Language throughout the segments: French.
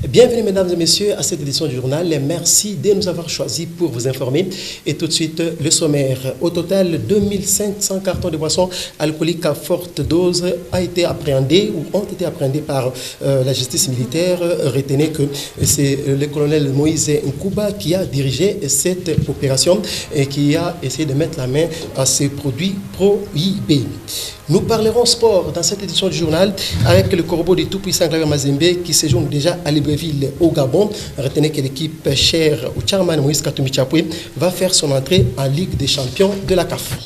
Bienvenue mesdames et messieurs à cette édition du journal. Merci de nous avoir choisis pour vous informer. Et tout de suite, le sommaire. Au total, 2500 cartons de boissons alcooliques à forte dose ont été appréhendés par la justice militaire. Retenez que c'est le colonel Moïse Nkouba qui a dirigé cette opération et qui a essayé de mettre la main à ces produits prohibés. Nous parlerons sport dans cette édition du journal avec le corbeau du tout-puissant Claver Mazembe qui séjourne déjà à Libreville au Gabon. Retenez que l'équipe chère au chairman Moïse Katumbi Chapwe va faire son entrée en Ligue des champions de la CAF.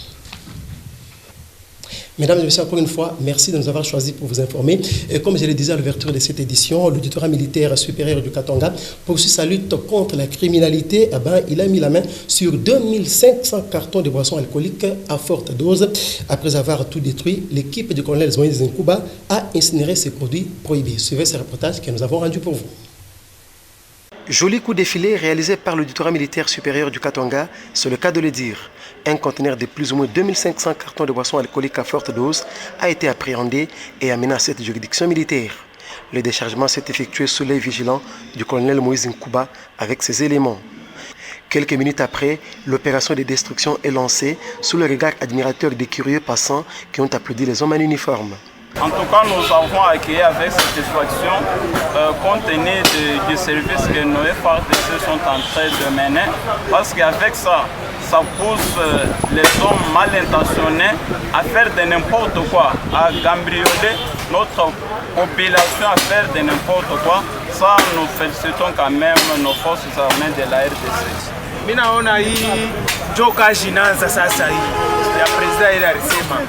Mesdames et messieurs, encore une fois, merci de nous avoir choisis pour vous informer. Et comme je le disais à l'ouverture de cette édition, l'auditorat militaire supérieur du Katanga poursuit sa lutte contre la criminalité. Il a mis la main sur 2500 cartons de boissons alcooliques à forte dose. Après avoir tout détruit, l'équipe du colonel Moïse Nkouba a incinéré ces produits prohibés. Suivez ce reportage que nous avons rendu pour vous. Joli coup défilé réalisé par l'auditorat militaire supérieur du Katanga, c'est le cas de le dire. Un conteneur de plus ou moins 2500 cartons de boissons alcooliques à forte dose a été appréhendé et amené à cette juridiction militaire. Le déchargement s'est effectué sous l'œil vigilant du colonel Moïse Nkouba avec ses éléments. Quelques minutes après, l'opération de destruction est lancée sous le regard admirateur des curieux passants qui ont applaudi les hommes en uniforme. En tout cas, nous avons accueilli avec satisfaction, compte tenu du service que nos FARDC sont en train de mener, parce qu'avec ça, ça pousse les hommes mal intentionnés à faire de n'importe quoi, à cambrioler notre population, à faire de n'importe quoi. Ça, nous félicitons quand même nos forces armées de la RDC. Minaona hii joka jinaanza sasa hii ya president ile alisema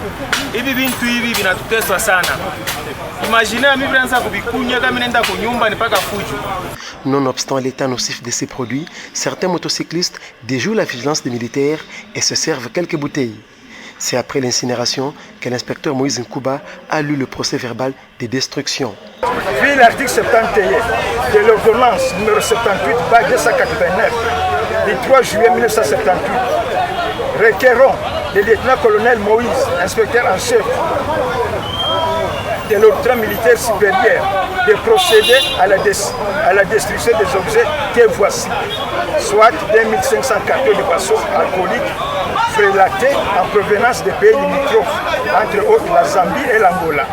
hivi bintu hivi vinatuteswa sana. Imaginez mimi naanza kubikunya kama nenda kunyumba nipaka fujo. Nonobstant l'état nocif de ces produits, certains motocyclistes déjouent la vigilance des militaires et se servent quelques bouteilles. C'est après l'incinération que l'inspecteur Moïse Nkouba a lu le procès verbal de destruction. Vu l'article 71 de l'ordonnance numéro 78/289 du 3 juillet 1978, requérons le lieutenant-colonel Moïse, inspecteur en chef de l'ordre militaire supérieur, de procéder à la destruction des objets que voici, soit 2500 cartons de boissons alcooliques frélatés en provenance des pays limitrophes, entre autres la Zambie et l'Angola.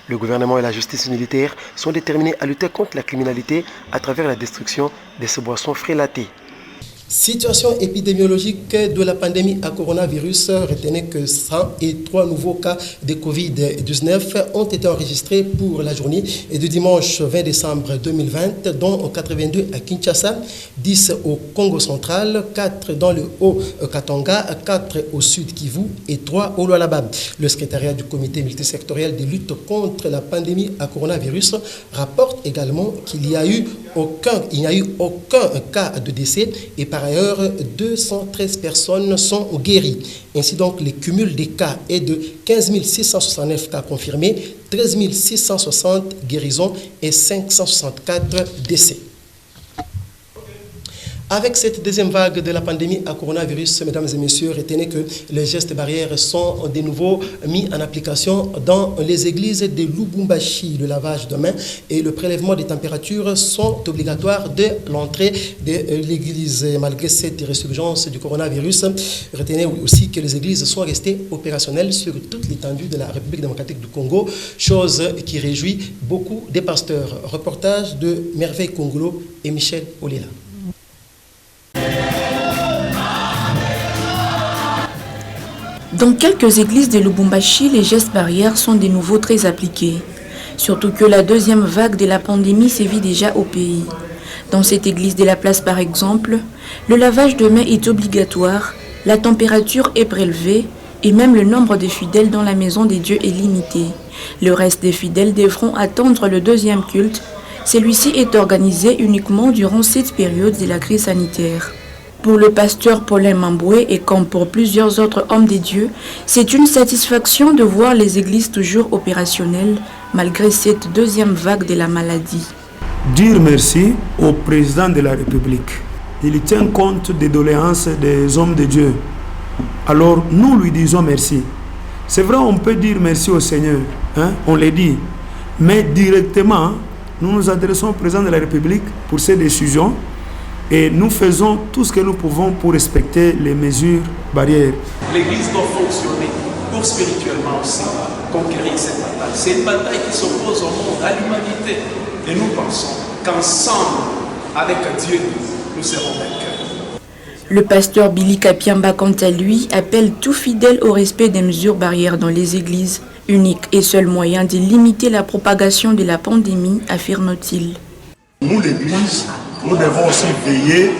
Le gouvernement et la justice militaire sont déterminés à lutter contre la criminalité à travers la destruction de ces boissons frélatées. Situation épidémiologique de la pandémie à coronavirus. Retenez que 103 nouveaux cas de Covid-19 ont été enregistrés pour la journée du dimanche 20 décembre 2020, dont 82 à Kinshasa, 10 au Congo central, 4 dans le Haut-Katanga, 4 au Sud Kivu et 3 au Lualaba. Le secrétariat du comité multisectoriel de lutte contre la pandémie à coronavirus rapporte également qu'il n'y a eu aucun cas de décès et par ailleurs 213 personnes sont guéries. Ainsi donc, le cumul des cas est de 15 669 cas confirmés, 13 660 guérisons et 564 décès. Avec cette deuxième vague de la pandémie à coronavirus, mesdames et messieurs, retenez que les gestes barrières sont de nouveau mis en application dans les églises de Lubumbashi. Le lavage de mains et le prélèvement des températures sont obligatoires dès l'entrée de l'église. Malgré cette résurgence du coronavirus, retenez aussi que les églises sont restées opérationnelles sur toute l'étendue de la République démocratique du Congo, chose qui réjouit beaucoup des pasteurs. Reportage de Merveille Congolo et Michel Olela. Dans quelques églises de Lubumbashi, les gestes barrières sont de nouveau très appliqués. Surtout que la deuxième vague de la pandémie sévit déjà au pays. Dans cette église de la place par exemple, le lavage de mains est obligatoire, la température est prélevée et même le nombre de fidèles dans la maison des dieux est limité. Le reste des fidèles devront attendre le deuxième culte. Celui-ci est organisé uniquement durant cette période de la crise sanitaire. Pour le pasteur Paulin Mamboué et comme pour plusieurs autres hommes des dieux, c'est une satisfaction de voir les églises toujours opérationnelles malgré cette deuxième vague de la maladie. Dire merci au président de la République. Il tient compte des doléances des hommes de Dieu. Alors nous lui disons merci. C'est vrai, on peut dire merci au Seigneur, on le dit, mais directement nous nous adressons au président de la République pour ces décisions et nous faisons tout ce que nous pouvons pour respecter les mesures barrières. L'Église doit fonctionner pour spirituellement aussi conquérir cette bataille. C'est une bataille qui s'oppose au monde, à l'humanité. Et nous pensons qu'ensemble, avec Dieu, nous serons vainqueurs. Le pasteur Billy Kapiamba, quant à lui, appelle tout fidèle au respect des mesures barrières dans les églises. Unique et seul moyen de limiter la propagation de la pandémie, affirme-t-il. Nous, l'Église, nous devons aussi veiller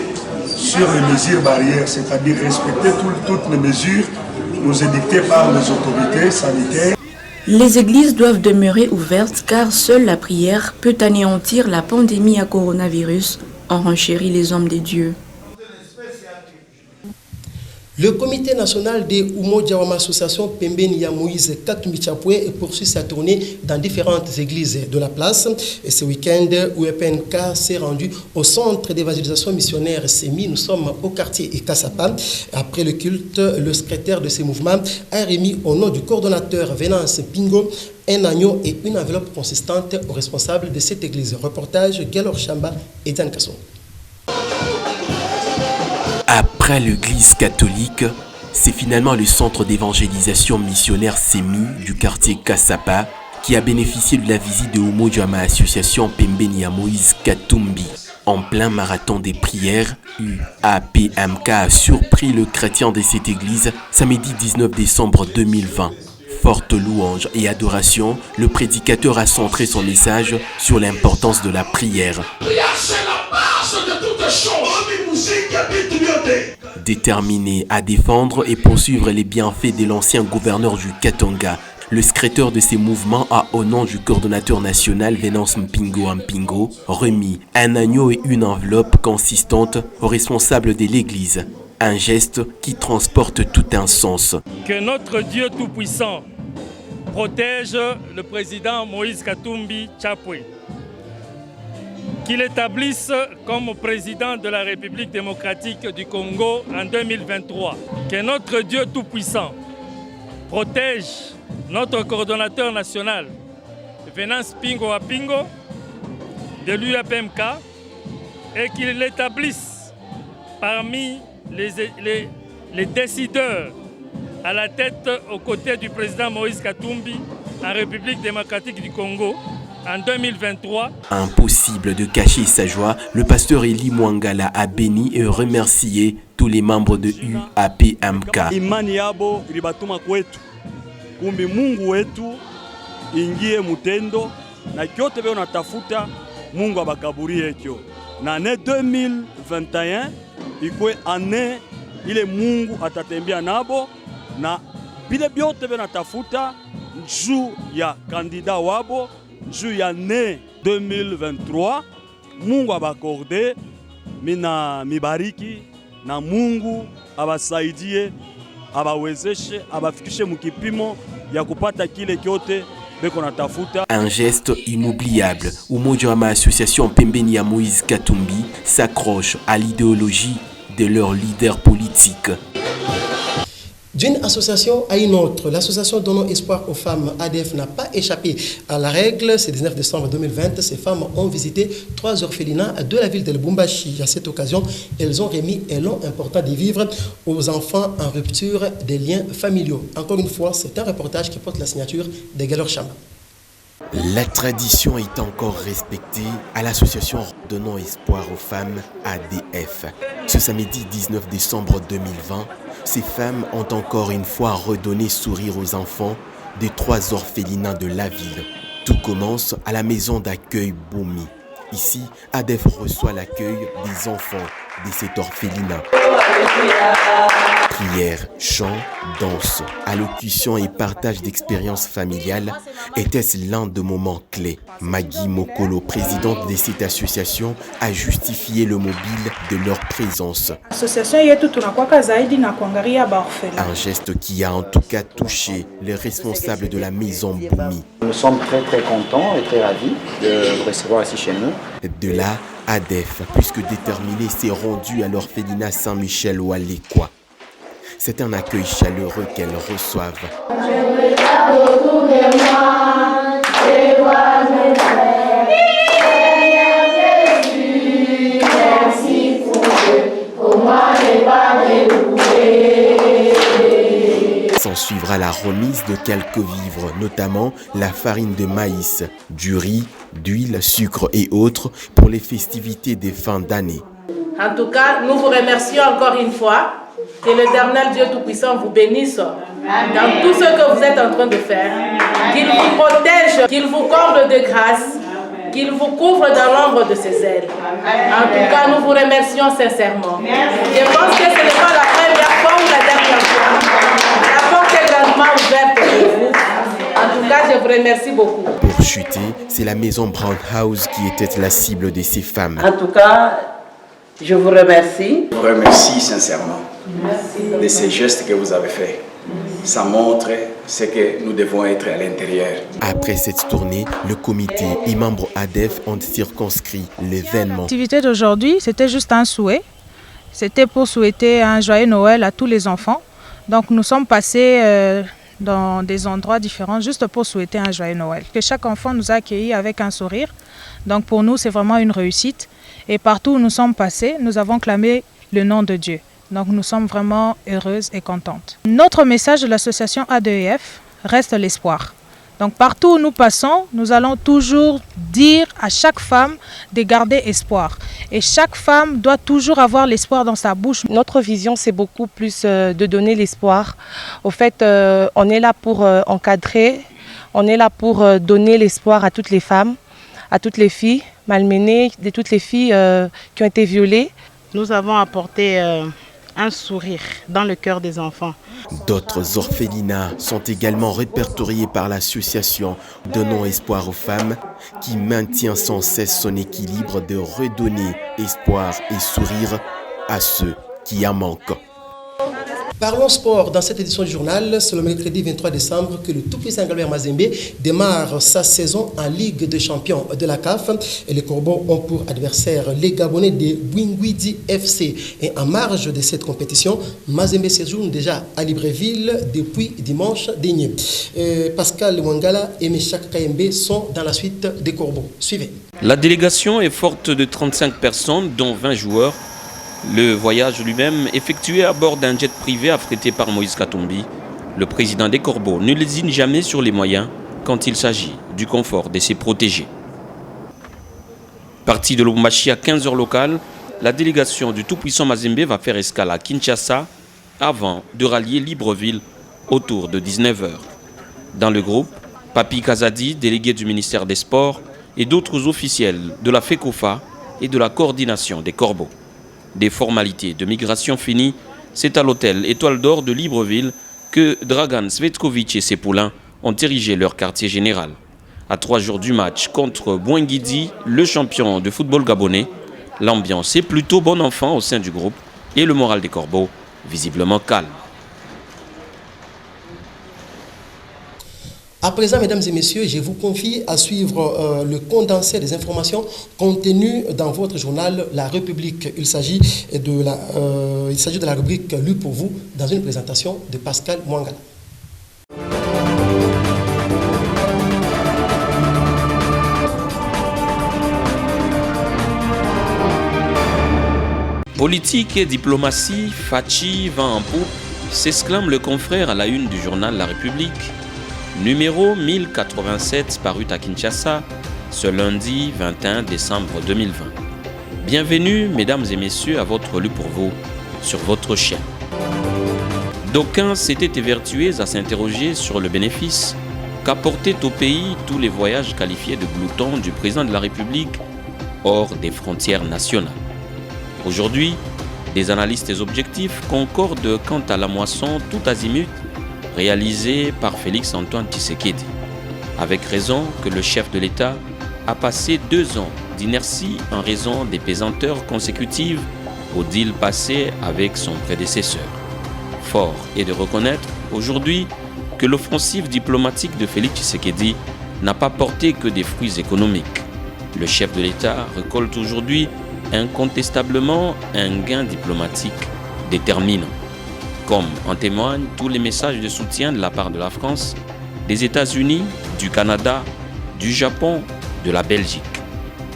sur les mesures barrières, c'est-à-dire respecter toutes les mesures nous édictées par les autorités sanitaires. Les églises doivent demeurer ouvertes car seule la prière peut anéantir la pandémie à coronavirus, en renchérit les hommes de Dieu. Le comité national des Umoja Association Pembeni ya Moïse Katumbi Chapwe poursuit sa tournée dans différentes églises de la place. Et ce week-end, UEPNK s'est rendu au centre d'évangélisation missionnaire SEMI. Nous sommes au quartier Kasapa. Après le culte, le secrétaire de ces mouvements a remis au nom du coordonnateur Venance Pingo un agneau et une enveloppe consistante aux responsables de cette église. Reportage Galor Chamba et Dan Kasson. Après l'église catholique, c'est finalement le centre d'évangélisation missionnaire SEMI du quartier Kasapa qui a bénéficié de la visite de Umoja Association Pembeni ya Moïse Katumbi. En plein marathon des prières, UAPMK a surpris le chrétien de cette église samedi 19 décembre 2020. Forte louange et adoration, le prédicateur a centré son message sur l'importance de la prière. Déterminé à défendre et poursuivre les bienfaits de l'ancien gouverneur du Katanga, le secrétaire de ces mouvements a, au nom du coordonnateur national Venance Mpingo, remis un agneau et une enveloppe consistante aux responsables de l'église. Un geste qui transporte tout un sens. Que notre Dieu Tout-Puissant protège le président Moïse Katumbi Chapwe. Qu'il établisse comme président de la République démocratique du Congo en 2023. Que notre Dieu Tout-Puissant protège notre coordonnateur national, Venance Pingo de l'UAPMK, et qu'il l'établisse parmi les décideurs à la tête aux côtés du président Moïse Katumbi en République démocratique du Congo en 2023. Impossible de cacher sa joie, le pasteur Eli Mwangala a béni et remercié tous les membres de UAPMK. Imani yabo ilibatuma kwetu. Kumbi Mungu wetu ingie mutendo na kyote beo natafuta Mungu abakaburie ekyo. Na ane 2021 ikwe ane ile Mungu atatembea nabo na bile byote beo natafuta njuu ya kandida wabo juu ya ne 2023 Mungu abakorde mina mibariki na Mungu abasaidie abawezeshe abafikishe mukipimo ya kupata kile kyote beko natafuta. Un geste inoubliable. Umoja Association Pembeni ya Moïse Katumbi s'accroche à l'idéologie de leur leader politique. D'une association à une autre, l'association Donnons Espoir aux femmes ADF n'a pas échappé à la règle. Ce 19 décembre 2020, ces femmes ont visité 3 orphelinats de la ville de Lubumbashi. À cette occasion, elles ont remis un lot important de vivres aux enfants en rupture des liens familiaux. Encore une fois, c'est un reportage qui porte la signature de Galor Chamba. La tradition est encore respectée à l'association Donnons Espoir aux femmes ADF. Ce samedi 19 décembre 2020, ces femmes ont encore une fois redonné sourire aux enfants des 3 orphelinats de la ville. Tout commence à la maison d'accueil Boumi. Ici, ADF reçoit l'accueil des enfants de cet orphelinat. Prières, chants, danse, allocution et partage d'expériences familiales était-ce l'un des moments clés. Maggie Mokolo, présidente de cette association, a justifié le mobile de leur présence. Un geste qui a en tout cas touché les responsables de la maison Boumi. Nous sommes très contents et très ravis de vous recevoir ici chez nous. De là, ADF, puisque déterminé, s'est rendu à l'orphelinat Saint-Michel Walekwa. C'est un accueil chaleureux qu'elles reçoivent. S'ensuivra la remise de quelques vivres, notamment la farine de maïs, du riz, d'huile, sucre et autres pour les festivités des fins d'année. En tout cas, nous vous remercions encore une fois. Que l'Éternel Dieu Tout-Puissant vous bénisse dans tout ce que vous êtes en train de faire. Qu'il vous protège, qu'il vous comble de grâce, qu'il vous couvre dans l'ombre de ses ailes. En tout cas, nous vous remercions sincèrement. Je pense que ce n'est pas la première fois ou la dernière fois. La porte est grandement ouverte pour vous. En tout cas, je vous remercie beaucoup. Pour chuter, c'est la maison Brown House qui était la cible de ces femmes. En tout cas, je vous remercie. Je vous remercie sincèrement de ces gestes que vous avez faits. Ça montre ce que nous devons être à l'intérieur. Après cette tournée, le comité et membres ADEF ont circonscrit l'événement. L'activité d'aujourd'hui, c'était juste un souhait. C'était pour souhaiter un joyeux Noël à tous les enfants. Donc nous sommes passés dans des endroits différents juste pour souhaiter un joyeux Noël. Que chaque enfant nous a accueillis avec un sourire. Donc pour nous, c'est vraiment une réussite. Et partout où nous sommes passés, nous avons clamé le nom de Dieu. Donc nous sommes vraiment heureuses et contentes. Notre message de l'association ADEF reste l'espoir. Donc partout où nous passons, nous allons toujours dire à chaque femme de garder espoir. Et chaque femme doit toujours avoir l'espoir dans sa bouche. Notre vision, c'est beaucoup plus de donner l'espoir. Au fait, on est là pour encadrer, on est là pour donner l'espoir à toutes les femmes, à toutes les filles malmenées, de toutes les filles qui ont été violées. Nous avons apporté un sourire dans le cœur des enfants. D'autres orphelinats sont également répertoriés par l'association Donnons Espoir aux femmes qui maintient sans cesse son équilibre de redonner espoir et sourire à ceux qui en manquent. Parlons sport. Dans cette édition du journal, c'est le mercredi 23 décembre que le tout-puissant Galbert Mazembe démarre sa saison en Ligue des champions de la CAF. Et les Corbeaux ont pour adversaire les Gabonais de Bwingwidi FC. Et en marge de cette compétition, Mazembe séjourne déjà à Libreville depuis dimanche dernier. Pascal Wangala et Meshak Kayembe sont dans la suite des Corbeaux. Suivez. La délégation est forte de 35 personnes, dont 20 joueurs. Le voyage lui-même, effectué à bord d'un jet privé affrété par Moïse Katumbi, le président des Corbeaux ne lésine jamais sur les moyens quand il s'agit du confort de ses protégés. Parti de Lubumbashi à 15h locale, la délégation du tout-puissant Mazembe va faire escale à Kinshasa avant de rallier Libreville autour de 19h. Dans le groupe, Papi Kazadi, délégué du ministère des Sports, et d'autres officiels de la FECOFA et de la coordination des Corbeaux. Des formalités de migration finies, c'est à l'hôtel Étoile d'Or de Libreville que Dragan Svetkovic et ses poulains ont érigé leur quartier général. À 3 jours du match contre Bwingwidi, le champion de football gabonais, l'ambiance est plutôt bon enfant au sein du groupe et le moral des Corbeaux visiblement calme. À présent, mesdames et messieurs, je vous confie à suivre le condensé des informations contenues dans votre journal La République. Il s'agit de la rubrique Lue pour vous dans une présentation de Pascal Mwangala. Politique et diplomatie, Fachi, vent en poupe, s'exclame le confrère à la une du journal La République. Numéro 1087 paru à Kinshasa ce lundi 21 décembre 2020. Bienvenue, mesdames et messieurs, à votre Lue pour vous sur votre chaîne. D'aucuns s'étaient évertués à s'interroger sur le bénéfice qu'apportaient au pays tous les voyages qualifiés de gloutons du président de la République hors des frontières nationales. Aujourd'hui, des analystes objectifs concordent quant à la moisson tout azimut réalisé par Félix Antoine Tshisekedi. Avec raison que le chef de l'État a passé 2 ans d'inertie en raison des pesanteurs consécutives au deal passé avec son prédécesseur. Fort est de reconnaître aujourd'hui que l'offensive diplomatique de Félix Tshisekedi n'a pas porté que des fruits économiques. Le chef de l'État récolte aujourd'hui incontestablement un gain diplomatique déterminant, comme en témoignent tous les messages de soutien de la part de la France, des États-Unis, du Canada, du Japon, de la Belgique,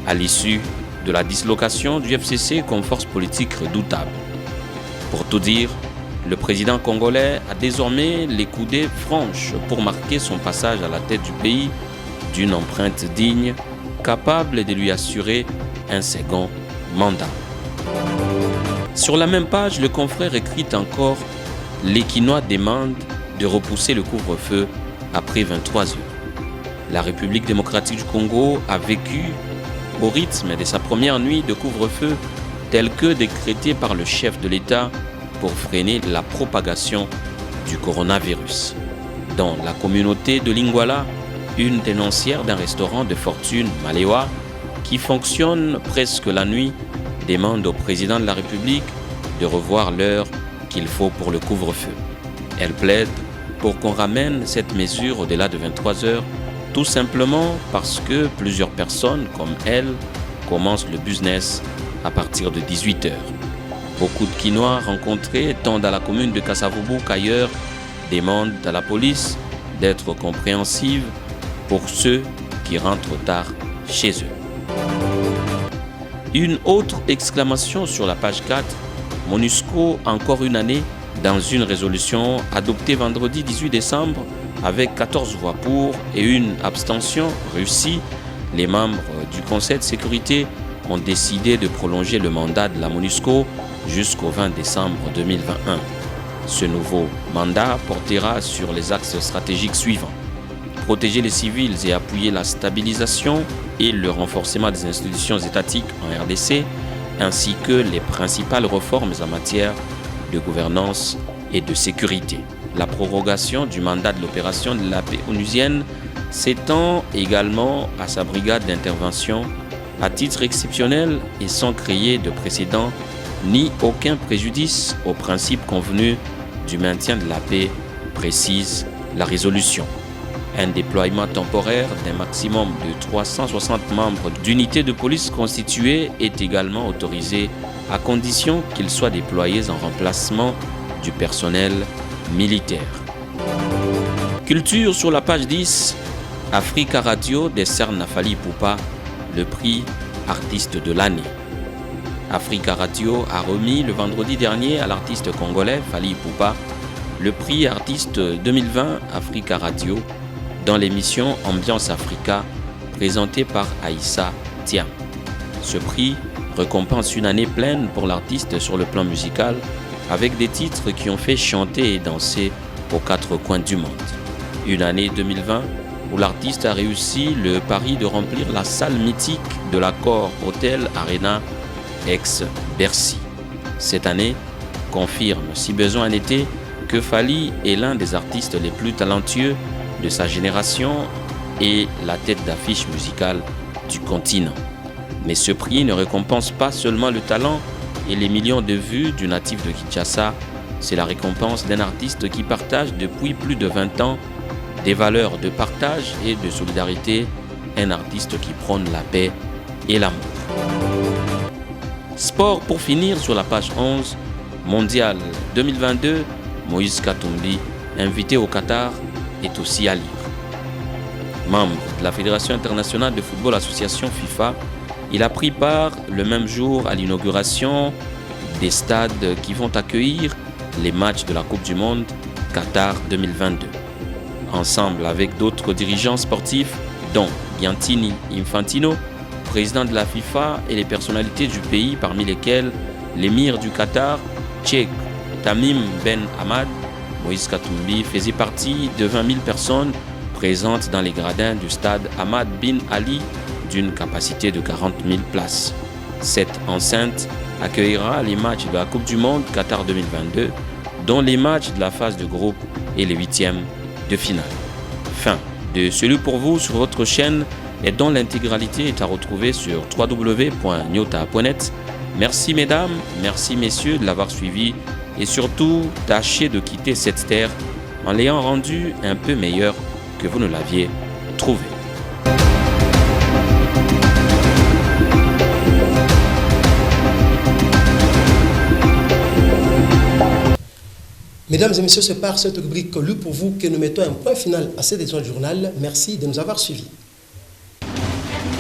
à l'issue de la dislocation du FCC comme force politique redoutable. Pour tout dire, Le président congolais a désormais les coudées franches pour marquer son passage à la tête du pays d'une empreinte digne, capable de lui assurer un second mandat. Sur la même page, le confrère écrit encore « Les Quinois demandent de repousser le couvre-feu après 23 heures ». La République démocratique du Congo a vécu au rythme de sa première nuit de couvre-feu tel que décrété par le chef de l'État pour freiner la propagation du coronavirus. Dans la communauté de Lingwala, une dénoncière d'un restaurant de fortune, Malewa, qui fonctionne presque la nuit, demande au président de la République de revoir l'heure qu'il faut pour le couvre-feu. Elle plaide pour qu'on ramène cette mesure au-delà de 23 heures, tout simplement parce que plusieurs personnes, comme elle, commencent le business à partir de 18 heures. Beaucoup de Quinois rencontrés, tant dans la commune de Kasavubu qu'ailleurs, demandent à la police d'être compréhensive pour ceux qui rentrent tard chez eux. Une autre exclamation sur la page 4, MONUSCO encore une année, dans une résolution adoptée vendredi 18 décembre avec 14 voix pour et une abstention réussie, les membres du Conseil de sécurité ont décidé de prolonger le mandat de la MONUSCO jusqu'au 20 décembre 2021. Ce nouveau mandat portera sur les axes stratégiques suivants: protéger les civils et appuyer la stabilisation et le renforcement des institutions étatiques en RDC, ainsi que les principales réformes en matière de gouvernance et de sécurité. La prorogation du mandat de l'opération de la paix onusienne s'étend également à sa brigade d'intervention à titre exceptionnel et sans créer de précédent ni aucun préjudice aux principes convenus du maintien de la paix, précise la résolution. Un déploiement temporaire d'un maximum de 360 membres d'unités de police constituées est également autorisé à condition qu'ils soient déployés en remplacement du personnel militaire. Culture sur la page 10, Africa Radio décerne à Fally Ipupa le prix artiste de l'année. Africa Radio a remis le vendredi dernier à l'artiste congolais Fally Ipupa le prix artiste 2020 Africa Radio dans l'émission Ambiance Africa présentée par Aïssa Thiam. Ce prix récompense une année pleine pour l'artiste sur le plan musical avec des titres qui ont fait chanter et danser aux quatre coins du monde. Une année 2020 où l'artiste a réussi le pari de remplir la salle mythique de l'Accor Hotel Arena ex-Bercy. Cette année confirme, si besoin en était, que Fally est l'un des artistes les plus talentueux de sa génération et la tête d'affiche musicale du continent. Mais ce prix ne récompense pas seulement le talent et les millions de vues du natif de Kinshasa, c'est la récompense d'un artiste qui partage depuis plus de 20 ans des valeurs de partage et de solidarité, un artiste qui prône la paix et l'amour. Sport pour finir sur la page 11, Mondial 2022, Moïse Katumbi, invité au Qatar, est aussi à lire. Membre de la Fédération internationale de football association FIFA, il a pris part le même jour à l'inauguration des stades qui vont accueillir les matchs de la Coupe du Monde Qatar 2022. Ensemble avec d'autres dirigeants sportifs, dont Gianni Infantino, président de la FIFA, et les personnalités du pays, parmi lesquelles l'émir du Qatar, Sheikh Tamim Ben Hamad, Moïse Katumbi faisait partie de 20 000 personnes présentes dans les gradins du stade Hamad bin Ali d'une capacité de 40 000 places. Cette enceinte accueillera les matchs de la Coupe du Monde Qatar 2022, dont les matchs de la phase de groupe et les huitièmes de finale. Fin de celui pour vous sur votre chaîne et dont l'intégralité est à retrouver sur www.nyota.net. Merci mesdames, merci messieurs de l'avoir suivi et surtout tâchez de quitter cette terre en l'ayant rendu un peu meilleur que vous ne l'aviez trouvé. Mesdames et messieurs, c'est par cette rubrique lue pour vous que nous mettons un point final à cette édition du journal. Merci de nous avoir suivis.